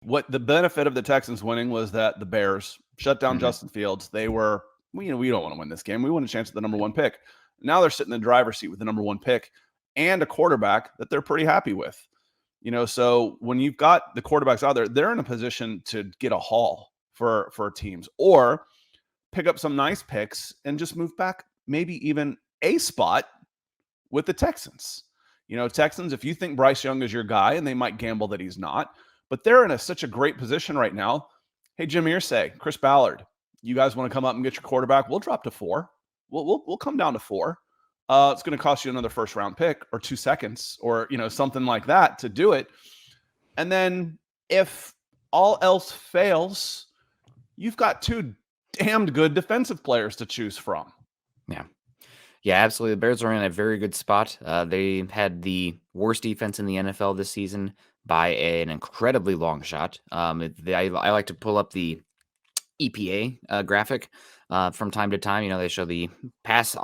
What the benefit of the Texans winning was that the Bears shut down Mhm. Justin Fields. They were, we don't want to win this game. We want a chance at the number one pick. Now they're sitting in the driver's seat with the number one pick and a quarterback that they're pretty happy with. So when you've got the quarterbacks out there, they're in a position to get a haul for teams or pick up some nice picks and just move back maybe even a spot with the Texans. Texans, if you think Bryce Young is your guy, and they might gamble that he's not, but they're in such a great position right now. Hey, Jim Irsay, Chris Ballard, you guys want to come up and get your quarterback? We'll drop to 4. We'll come down to 4. It's going to cost you another first round pick or 2 seconds or something like that to do it. And then if all else fails, you've got 2 damned good defensive players to choose from. Yeah, absolutely. The Bears are in a very good spot. They had the worst defense in the NFL this season by an incredibly long shot. I like to pull up the EPA graphic from time to time. They show the pass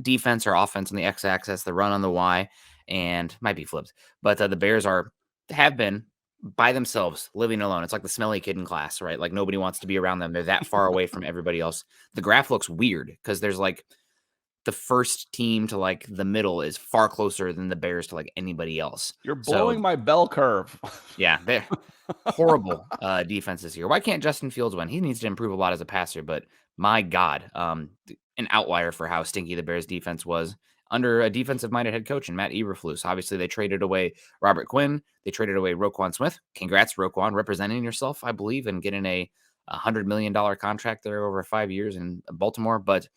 defense or offense on the x-axis, the run on the y, and might be flipped. But the Bears have been by themselves, living alone. It's like the smelly kid in class, right? Like nobody wants to be around them. They're that far away from everybody else. The graph looks weird because there's like the first team to like the middle is far closer than the Bears to like anybody else. You're blowing my bell curve. Yeah, they're horrible defenses here. Why can't Justin Fields win? He needs to improve a lot as a passer, but my God, an outlier for how stinky the Bears defense was under a defensive-minded head coach and Matt Eberflus. Obviously, they traded away Robert Quinn. They traded away Roquan Smith. Congrats, Roquan, representing yourself, I believe, and getting a $100 million contract there over 5 years in Baltimore. But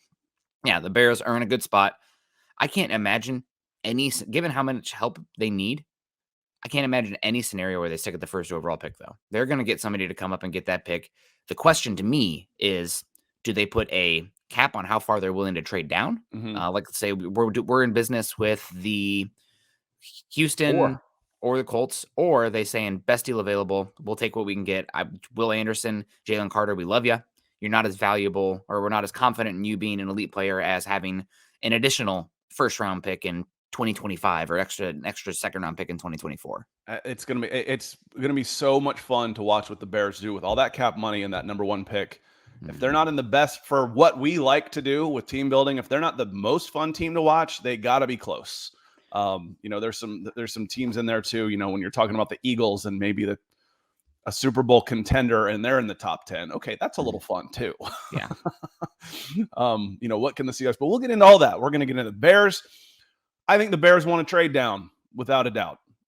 yeah, the Bears are in a good spot. I can't imagine given how much help they need, I can't imagine any scenario where they stick at the first overall pick, though. They're going to get somebody to come up and get that pick. The question to me is, do they put a cap on how far they're willing to trade down? Mm-hmm. Like, let's say we're in business with the Houston or the Colts, or they saying best deal available. We'll take what we can get. Will Anderson, Jalen Carter, we love you. You're not as valuable, or we're not as confident in you being an elite player as having an additional first round pick in 2025 or an extra second round pick in 2024. It's gonna be so much fun to watch what the Bears do with all that cap money and that number one pick. If they're not in the best for what we like to do with team building, if they're not the most fun team to watch, they got to be close. There's some teams in there too. When you're talking about the Eagles and maybe a Super Bowl contender and they're in the top 10. Okay, that's a little fun too. Yeah. What can the Seahawks? But we'll get into all that. We're going to get into the Bears. I think the Bears want to trade down without a doubt.